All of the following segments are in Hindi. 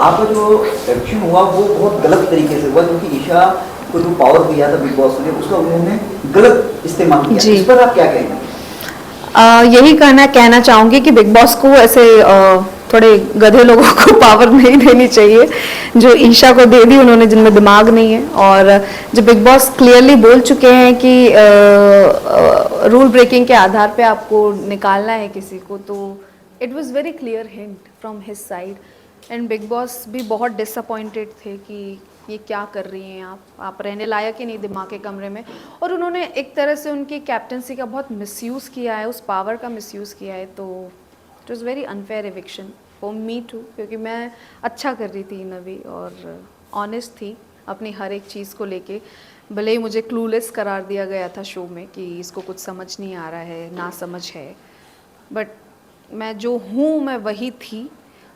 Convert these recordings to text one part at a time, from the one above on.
आपका जो एक्शन हुआ वो बहुत गलत तरीके से हुआ, क्योंकि ईशा को जो पावर दिया था बिग बॉस ने उसका उन्होंने गलत इस्तेमाल किया। इस पर आप क्या कहेंगे? यही कहना चाहूँगी कि बिग बॉस को ऐसे थोड़े गधे लोगों को पावर नहीं देनी चाहिए जो ईशा को दे दी उन्होंने, जिनमें दिमाग नहीं है। और जो बिग बॉस क्लियरली बोल चुके हैं कि रूल ब्रेकिंग के आधार पे आपको निकालना है किसी को, तो it was very clear hint from his side. And big boss भी बहुत डिसअपॉइंटेड थे कि ये क्या कर रही हैं आप रहने लायक ही नहीं दिमाग के कमरे में। और उन्होंने एक तरह से उनकी कैप्टनसी का बहुत मिसयूज़ किया है, उस पावर का मिसयूज़ किया है। तो it was very unfair eviction for me too, क्योंकि मैं अच्छा कर रही थी नवी और ऑनेस्ट थी अपनी हर एक चीज़ को लेके। भले ही मुझे क्लूलेस करार दिया गया था शो में कि इसको कुछ समझ नहीं आ रहा है, ना समझ है, बट मैं जो हूँ मैं वही थी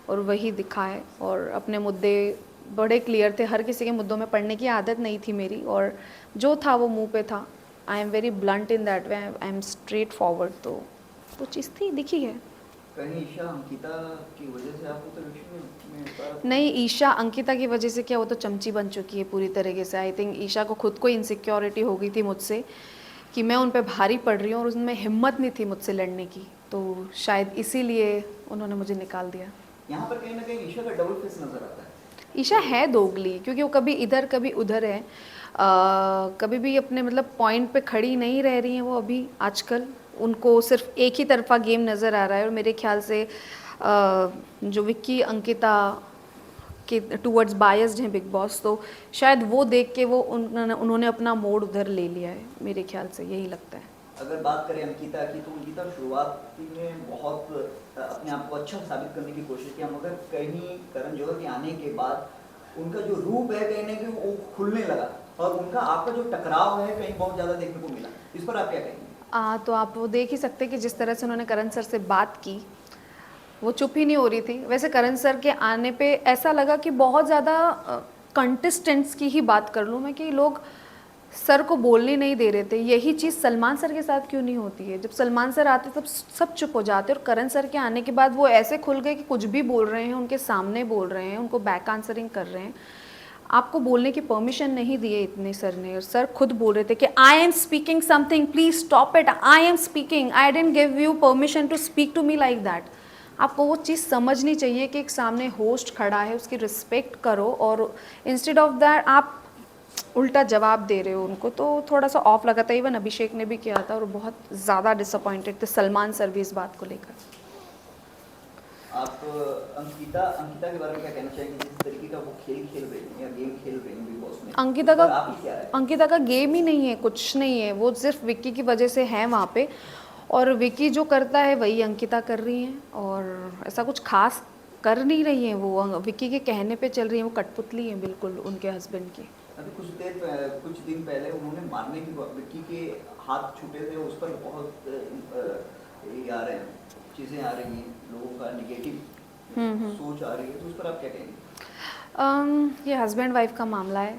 और वही दिखा है। और अपने मुद्दे बड़े क्लियर थे, हर किसी के मुद्दों में पढ़ने की आदत नहीं थी मेरी, और जो था वो मुंह पे था। I am very blunt in that way, I am straight forward. तो वो चीज़ थी, दिखी है। कहीं ईशा अंकिता की वजह से आपको तो नहीं, ईशा अंकिता की वजह से क्या, वो तो चमची बन चुकी है पूरी तरीके से। आई थिंक ईशा को खुद को इनसिक्योरिटी हो गई थी मुझसे कि मैं उन पे भारी पड़ रही हूँ और उनमें हिम्मत नहीं थी मुझसे लड़ने की, तो शायद इसीलिए उन्होंने मुझे निकाल दिया। यहाँ पर कहीं ना कहीं ईशा का डबल फेस नजर आता है। ईशा है दोगली, क्योंकि वो कभी इधर कभी उधर है। कभी भी अपने मतलब पॉइंट पे खड़ी नहीं रह रही हैं वो अभी आजकल। उनको सिर्फ एक ही तरफा गेम नज़र आ रहा है। और मेरे ख्याल से जो विक्की अंकिता के टूवर्ड्स बायस्ड हैं बिग बॉस, तो शायद वो देख के वो उन्होंने अपना मोड़ उधर ले लिया है, मेरे ख्याल से यही लगता है। अगर बात करें अंकिता की, तो अंकिता शुरुआत में बहुत अपने आप को अच्छा साबित करने की कोशिश किया, मगर कहीं करण जौहर के आने के बाद उनका जो रूप है कहीं ना कहीं वो खुलने लगा और उनका आपका जो टकराव है कहीं बहुत ज़्यादा देखने को मिला। इस पर आप क्या कहेंगे? तो आप वो देख ही सकते कि जिस तरह से उन्होंने करण सर से बात की, वो चुप ही नहीं हो रही थी। वैसे करण सर के आने पे ऐसा लगा कि बहुत ज़्यादा कंटेस्टेंट्स की ही बात कर लूँ मैं, कि लोग सर को बोलने नहीं दे रहे थे। यही चीज़ सलमान सर के साथ क्यों नहीं होती है? जब सलमान सर आते तब सब चुप हो जाते, और करण सर के आने के बाद वो ऐसे खुल गए कि कुछ भी बोल रहे हैं, उनके सामने बोल रहे हैं, उनको बैक आंसरिंग कर रहे हैं। आपको बोलने की परमिशन नहीं दी है इतने सर ने, और सर खुद बोल रहे थे कि I am speaking something, please stop it, I am speaking, I didn't give you permission to speak to me like that. आपको वो चीज़ समझनी चाहिए कि एक सामने होस्ट खड़ा है, उसकी रिस्पेक्ट करो, और इंस्टेड ऑफ दैट आप उल्टा जवाब दे रहे हो उनको। तो थोड़ा सा ऑफ लगा था। इवन अभिषेक ने भी किया था और बहुत ज़्यादा डिसअपॉइंटेड थे सलमान सर भी इस बात को लेकर। आप अंकिता के बारे में क्या कहना चाहेंगे? जिस तरीके का वो खेल खेल रही है या गेम खेल रही है बिग बॉस में, अंकिता का गेम ही नहीं है, कुछ नहीं है। वो सिर्फ विक्की की वजह से है वहाँ पे, और विक्की जो करता है वही अंकिता कर रही हैं, और ऐसा कुछ खास कर नहीं रही हैं वो। विक्की के कहने पे चल रही हैं, वो कठपुतली हैं बिल्कुल उनके हस्बैंड की। अभी कुछ दिन पहले उन्होंने मारने की, विक्की के हाथ छूटे थे, उस पर बहुत ये आ रहे हैं, चीज़ें आ रही हैं, लोगों का निगेटिव सोच आ रही है, तो उस पर आप क्या कहेंगे? ये हस्बैंड वाइफ का मामला है।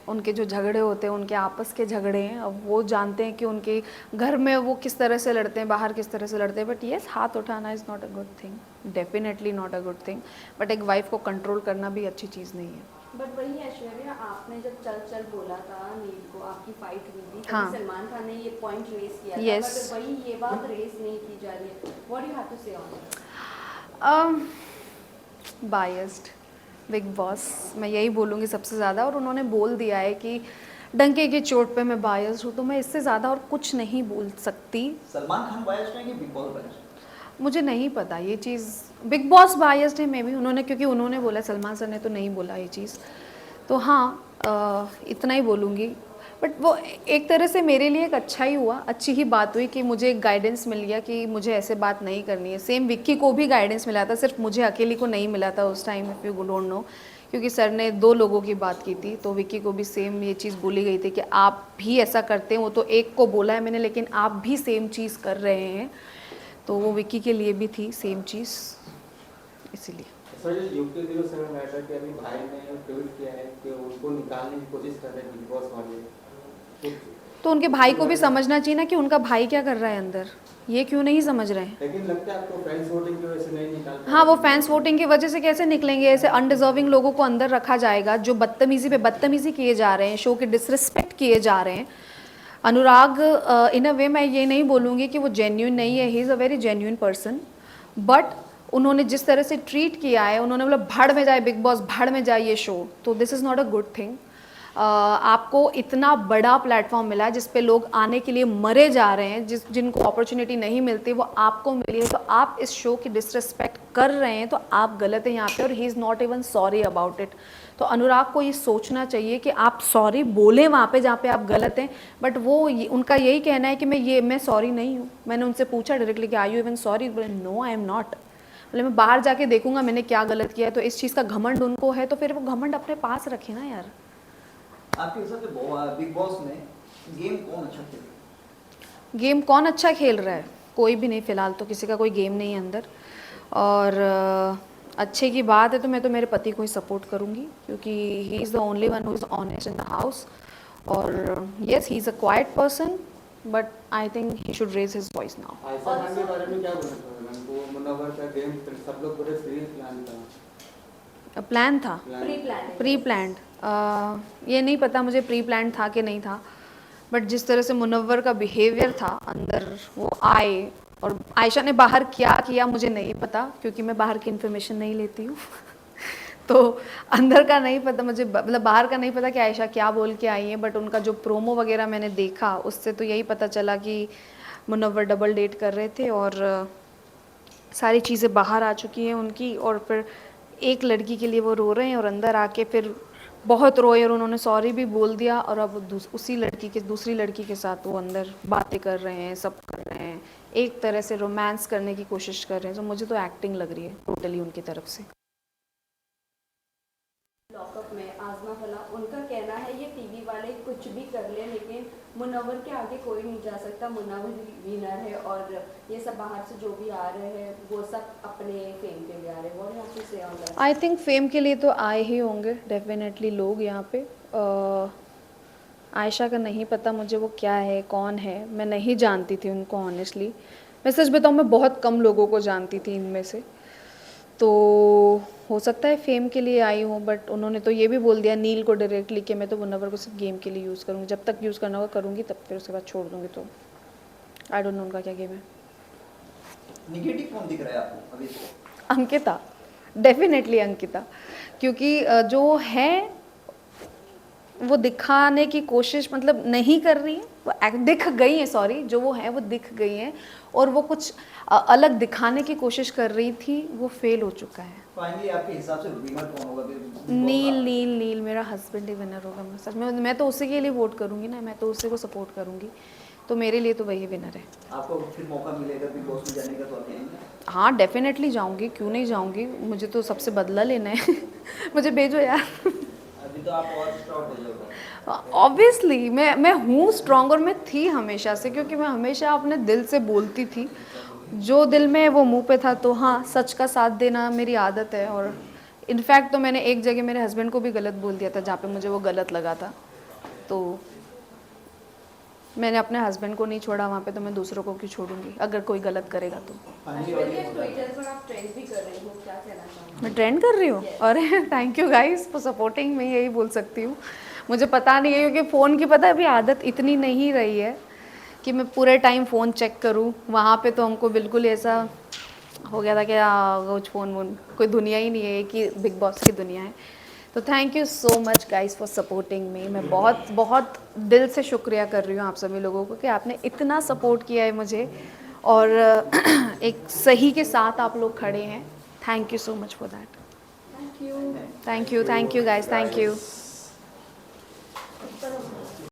उनके जो झगड़े होते हैं उनके आपस के झगड़े हैं। अब वो जानते हैं कि उनके घर में वो किस तरह से लड़ते हैं, बाहर किस तरह से लड़ते हैं। बट येस, हाथ उठाना is not a good thing, definitely not a good thing. But एक वाइफ को कंट्रोल करना भी अच्छी चीज़ नहीं है। बट वही ऐश्वर्या, आपने जब चल चल बोला था नील को, आपकी फाइट हुई थी, हाँ। सलमान खान ने ये पॉइंट रेस किया Yes. था, बट वही ये बात रेस नहीं की जा रही है। What do you have to say on it? Biased Bigg Boss, मैं यही बोलूँगी सबसे ज़्यादा। और उन्होंने बोल दिया है कि डंके की चोट पे मैं बायस्ड हूँ, तो मैं इससे ज़्यादा और कुछ नहीं बोल सकती। सलमान खान बायस्ड है कि बिग बॉस बायस्ड? मुझे नहीं पता ये चीज़। बिग बॉस बायस्ड है मे बी, उन्होंने, क्योंकि उन्होंने बोला, सलमान सर ने तो नहीं बोला ये चीज़। तो हाँ, इतना ही बोलूँगी। बट वो एक तरह से मेरे लिए एक अच्छा ही हुआ, अच्छी ही बात हुई कि मुझे एक गाइडेंस मिल गया कि मुझे ऐसे बात नहीं करनी है। सेम विक्की को भी गाइडेंस मिला था, सिर्फ मुझे अकेली को नहीं मिला था उस time, if you don't know, क्योंकि सर ने 2 लोगों की बात की थी। तो विक्की को भी सेम ये चीज़ बोली गई थी कि आप भी ऐसा करते हैं। वो तो एक को बोला है मैंने, लेकिन आप भी सेम चीज़ कर रहे हैं। तो वो विक्की के लिए भी थी सेम चीज़, इसीलिए। सर, ये यूके 07 मैटर कि अभी भाई ने ट्वीट किया है कि उसको निकालने की कोशिश कर रहे हैं बिग बॉस वाले, तो उनके भाई को भी समझना चाहिए ना कि उनका भाई क्या कर रहा है अंदर, ये क्यों नहीं समझ रहे हैं। लेकिन लगता है आपको फैंस वोटिंग की वजह से नहीं निकाल पाए? हाँ, वो फैंस वोटिंग की वजह से कैसे निकलेंगे, ऐसे अनडिजर्विंग लोगों को अंदर रखा जाएगा जो बदतमीजी पे बदतमीजी किए जा रहे हैं, शो के डिसरिस्पेक्ट किए जा रहे हैं। अनुराग इन अ वे मैं ये नहीं बोलूँगी कि वो जेन्यून नहीं है, ही is a very genuine person, but उन्होंने जिस तरह से ट्रीट किया है, उन्होंने बोला भाड़ में जाए बिग बॉस, भाड़ में जाए ये शो, तो this is not a good thing. आपको इतना बड़ा प्लेटफॉर्म मिला है जिस पे लोग आने के लिए मरे जा रहे हैं, जिनको अपॉर्चुनिटी नहीं मिलती वो आपको मिली है, तो आप इस शो की डिसरिस्पेक्ट कर रहे हैं, तो आप गलत हैं यहाँ पे, और he is not even sorry about it. तो अनुराग को ये सोचना चाहिए कि आप सॉरी बोलें वहाँ पे जहाँ पे आप गलत हैं, बट वो उनका यही कहना है कि मैं सॉरी नहीं हूँ। मैंने उनसे पूछा डायरेक्टली कि आर यू इवन सॉरी, बोले नो आई एम नॉट। बोले मैं बाहर जाके देखूंगा मैंने क्या गलत किया है, तो इस चीज़ का घमंड उनको है, तो फिर वो घमंड अपने पास रखे ना यार। आपके हिसाब से बिग बॉस में गेम कौन अच्छा खेले? गेम कौन अच्छा खेल रहा है? कोई भी नहीं, फ़िलहाल तो किसी का कोई गेम नहीं है अंदर। और अच्छे की बात है तो मैं तो मेरे पति को ही सपोर्ट करूँगी, क्योंकि he is the only one who is honest in the house. और yes he is a quite person, but I think he should raise his voice now. Ayesha Khan के बारे में क्या बोलना चाहोगे? वो मुनव्वर का गेम सब लोग पूरे सीरियस प्लान था। प्लान था, प्री प्लान्ड, ये नहीं पता मुझे प्री प्लान्ड था कि नहीं था, बट जिस तरह से मुनव्वर का बिहेवियर था अंदर, वो आए और आयशा ने बाहर क्या किया मुझे नहीं पता, क्योंकि मैं बाहर की इन्फॉर्मेशन नहीं लेती हूँ तो अंदर का नहीं पता मुझे, मतलब बाहर का नहीं पता कि आयशा क्या बोल के आई है, बट उनका जो प्रोमो वगैरह मैंने देखा उससे तो यही पता चला कि मुनव्वर डबल डेट कर रहे थे, और सारी चीज़ें बाहर आ चुकी हैं उनकी, और फिर एक लड़की के लिए वो रो रहे हैं और अंदर आके फिर बहुत रोए और उन्होंने सॉरी भी बोल दिया, और अब दूसरी लड़की के साथ वो अंदर बातें कर रहे हैं, सब कर रहे हैं, एक तरह से रोमांस करने की कोशिश कर रहे हैं। तो मुझे तो एक्टिंग लग रही है टोटली उनकी तरफ से। लॉकअप में आजमा फला, उनका कहना है ये टीवी वाले कुछ भी कर ले लेकिन मुनव्वर के आगे कोई नहीं जा सकता, मुनव्वर विनर है, और ये सब बाहर से जो भी आ रहे हैं वो सब अपने फेम के लिए आ रहे हैं। What you have to say on that? I think fame के लिए तो आए ही होंगे डेफिनेटली लोग यहाँ पे। आयशा का नहीं पता मुझे वो क्या है, कौन है, मैं नहीं जानती थी उनको ऑनेस्टली। मैं सच बताऊँ मैं बहुत कम लोगों को जानती थी इनमें से, तो हो सकता है फेम के लिए आई हूँ, बट उन्होंने तो ये भी बोल दिया नील को डायरेक्टली कि मैं तो मुनव्वर को सिर्फ गेम के लिए यूज़ करूँगी, जब तक यूज़ करना होगा करूँगी, तब फिर उसके बाद छोड़ दूँगी। तो आई डोंट नो उनका क्या गेम है। निगेटिव कौन दिख रहा है आपको अभी? अंकिता, डेफिनेटली अंकिता, क्योंकि जो है वो दिखाने की कोशिश मतलब नहीं कर रही है, वो दिख गई है, सॉरी जो वो है वो दिख गई है, और वो कुछ अलग दिखाने की कोशिश कर रही थी, वो फेल हो चुका है। फाइनली आपके हिसाब से विनर कौन होगा? नील मेरा हस्बैंड ही विनर होगा। मैं सच में, मैं तो उसी के लिए वोट करूँगी ना, मैं तो उसी को सपोर्ट करूँगी, तो मेरे लिए तो वही विनर है। आपको फिर मौका मिलेगा बिग बॉस में जाने का तो आप जाएंगे? हाँ डेफिनेटली जाऊँगी, क्यों नहीं जाऊँगी, मुझे तो सबसे बदला लेना है मुझे भेजो यार। अभी तो आप और स्ट्रॉन्ग हो जाओगे। ऑब्वियसली मैं हूँ स्ट्रॉन्ग, और मैं थी हमेशा से, क्योंकि मैं हमेशा अपने दिल से बोलती थी, जो दिल में वो मुंह पे था। तो हाँ, सच का साथ देना मेरी आदत है, और इनफैक्ट तो मैंने एक जगह मेरे हस्बैंड को भी गलत बोल दिया था जहाँ पे मुझे वो गलत लगा था, तो मैंने अपने हस्बैंड को नहीं छोड़ा वहाँ पे, तो मैं दूसरों को क्यों छोड़ूंगी अगर कोई गलत करेगा तो। ट्विटर पर आप ट्रेंड भी कर रही हो, क्या कहना चाहूँगी? मैं ट्रेंड कर रही हूँ? अरे thank you guys for supporting, मैं यही बोल सकती हूँ। मुझे पता नहीं है, क्योंकि फ़ोन की पता है अभी आदत इतनी नहीं रही है कि मैं पूरे टाइम फ़ोन चेक करूँ। वहाँ पे तो हमको बिल्कुल ऐसा हो गया था कि कुछ फ़ोन वोन कोई दुनिया ही नहीं है, कि बिग बॉस की दुनिया है। तो thank you so much guys for supporting me. मैं बहुत बहुत दिल से शुक्रिया कर रही हूँ आप सभी लोगों को कि आपने इतना सपोर्ट किया है मुझे, और एक सही के साथ आप लोग खड़े हैं। Thank you so much for that. Thank you. Thank you guys, thank you.